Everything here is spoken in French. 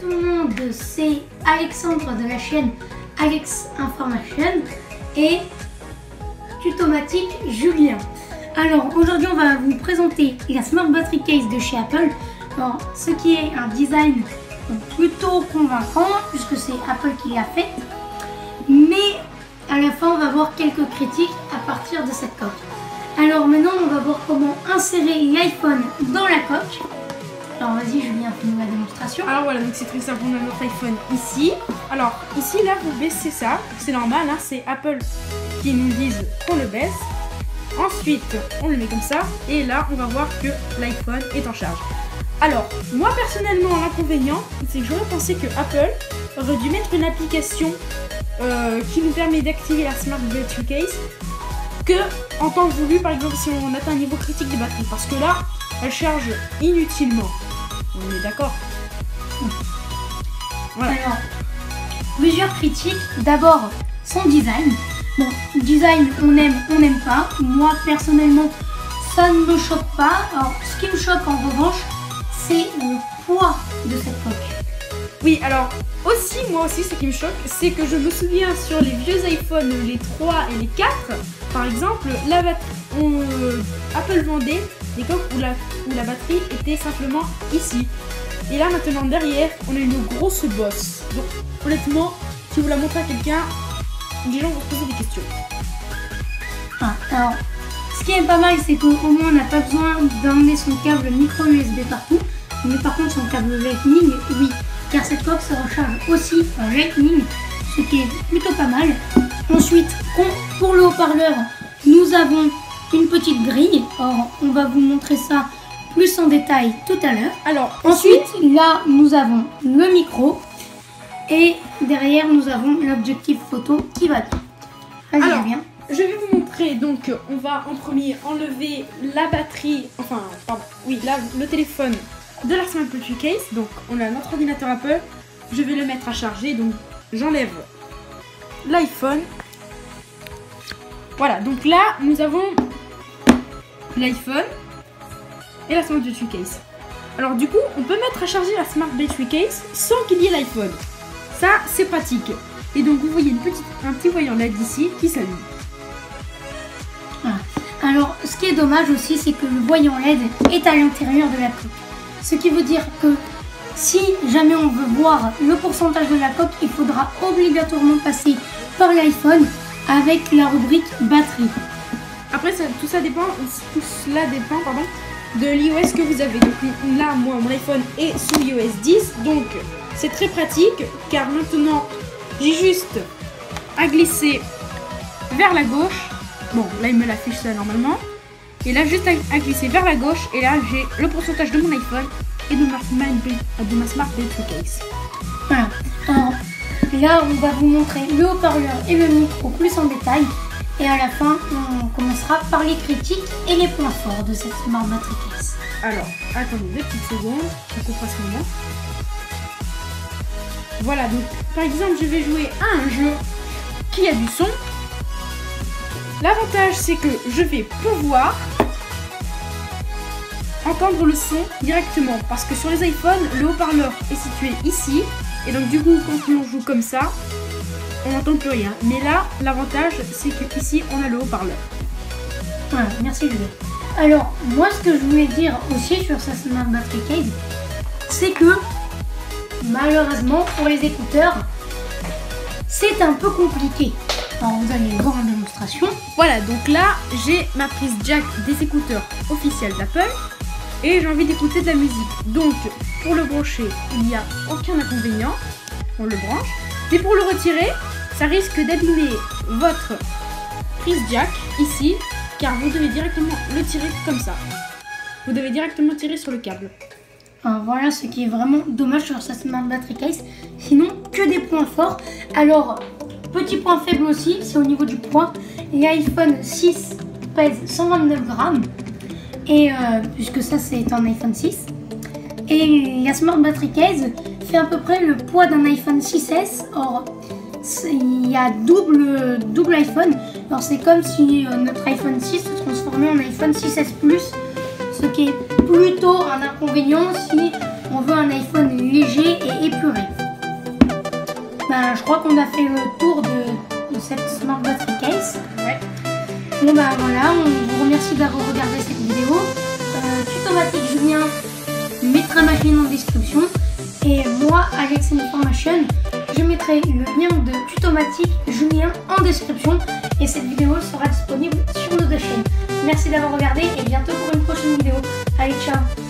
tout le monde, c'est Alexandre de la chaîne Alex Information et Tutomatique Julien. Alors aujourd'hui on va vous présenter la Smart Battery Case de chez Apple. Alors, ce qui est un design plutôt convaincant puisque c'est Apple qui l'a fait. Mais à la fin on va voir quelques critiques à partir de cette coque. Alors maintenant on va voir comment insérer l'iPhone dans la coque. Alors vas-y Julien, fais-nous la démonstration. Alors voilà, donc c'est très simple, on a notre iPhone ici. Alors ici là vous baissez ça, c'est normal, hein, c'est Apple qui nous disent qu'on le baisse. Ensuite on le met comme ça et là on va voir que l'iPhone est en charge. Alors moi personnellement l'inconvénient c'est que j'aurais pensé que Apple aurait dû mettre une application qui nous permet d'activer la Smart Battery Case que en temps voulu, par exemple si on atteint un niveau critique de batterie, parce que là elle charge inutilement. On est d'accord? Voilà. Alors, plusieurs critiques. D'abord, son design. Bon, design, on n'aime pas. Moi, personnellement, ça ne me choque pas. Alors, ce qui me choque en revanche, c'est le poids de cette coque. Oui, alors, moi aussi, ce qui me choque, c'est que je me souviens sur les vieux iPhones, les 3 et les 4, par exemple, Apple vendait des coques où la batterie était simplement ici. Et là maintenant derrière on a une grosse bosse. Donc honnêtement si vous la montrez à quelqu'un, les gens vont se poser des questions. Alors ce qui est pas mal c'est qu'au moins on n'a pas besoin d'emmener son câble micro USB partout. Mais par contre son câble Lightning oui, car cette coque se recharge aussi en Lightning, ce qui est plutôt pas mal. Ensuite pour le haut-parleur nous avons une petite grille. Or, on va vous montrer ça plus en détail tout à l'heure. Alors, ensuite, là, nous avons le micro et derrière, nous avons l'objectif photo qui va bien. Vas-y, alors, Julien. je vais vous montrer. Donc, on va en premier enlever la batterie, le téléphone de la Smart Battery Case. Donc, on a notre ordinateur Apple. Je vais le mettre à charger. Donc, j'enlève l'iPhone. Voilà, donc là, nous avons l'iPhone et la Smart Battery Case. Alors du coup, on peut mettre à charger la Smart Battery Case sans qu'il y ait l'iPhone. Ça, c'est pratique. Et donc vous voyez un petit voyant LED ici qui s'allume. Voilà. Alors, ce qui est dommage aussi, c'est que le voyant LED est à l'intérieur de la coque. Ce qui veut dire que si jamais on veut voir le pourcentage de la coque, il faudra obligatoirement passer par l'iPhone avec la rubrique batterie. Après, tout cela dépend de l'iOS que vous avez. Donc là, moi, mon iPhone est sous iOS 10, donc c'est très pratique, car maintenant, j'ai juste à glisser vers la gauche. Bon, là, il me l'affiche ça normalement. Et là, juste à glisser vers la gauche, et là, j'ai le pourcentage de mon iPhone et de ma Smart Battery Case. Voilà. Alors, là, on va vous montrer le haut-parleur et le micro plus en détail. Et à la fin, on commencera par les critiques et les points forts de cette Smart Battery Case. Alors, attendez 2 petites secondes pour qu'on fasse le moment. Voilà, donc par exemple, je vais jouer à un jeu qui a du son. L'avantage, c'est que je vais pouvoir entendre le son directement. Parce que sur les iPhones, le haut-parleur est situé ici. Et donc du coup, quand on joue comme ça, on n'entend plus rien. Mais là, l'avantage, c'est qu'ici, on a le haut-parleur. Voilà, merci Julien. Alors, moi, ce que je voulais dire aussi sur cette Smart Battery Case, c'est que, malheureusement, pour les écouteurs, c'est un peu compliqué. Alors, vous allez voir en démonstration. Voilà, donc là, j'ai ma prise jack des écouteurs officiels d'Apple. Et j'ai envie d'écouter de la musique. Donc, pour le brancher, il n'y a aucun inconvénient. On le branche. Mais pour le retirer, ça risque d'abîmer votre prise jack ici, car vous devez directement le tirer comme ça. Vous devez directement tirer sur le câble. Alors voilà ce qui est vraiment dommage sur cette Smart Battery Case. Sinon, que des points forts. Alors, petit point faible aussi, c'est au niveau du poids. L'iPhone 6 pèse 129 grammes. Et puisque ça c'est un iPhone 6. Et la Smart Battery Case fait à peu près le poids d'un iPhone 6S. Or, il y a double iPhone. Alors c'est comme si notre iPhone 6 se transformait en iPhone 6S Plus, ce qui est plutôt un inconvénient si on veut un iPhone léger et épuré. Ben, je crois qu'on a fait le tour de cette Smart Battery Case. Ouais. Bon ben voilà, on vous remercie d'avoir regardé cette vidéo. Tutomatique Julien mettra ma chaîne en description. Et moi, Alex Information, je mettrai le lien de Tutomatique Julien en description. Et cette vidéo sera disponible sur nos deux chaînes. Merci d'avoir regardé et bientôt pour une prochaine vidéo. Allez, ciao!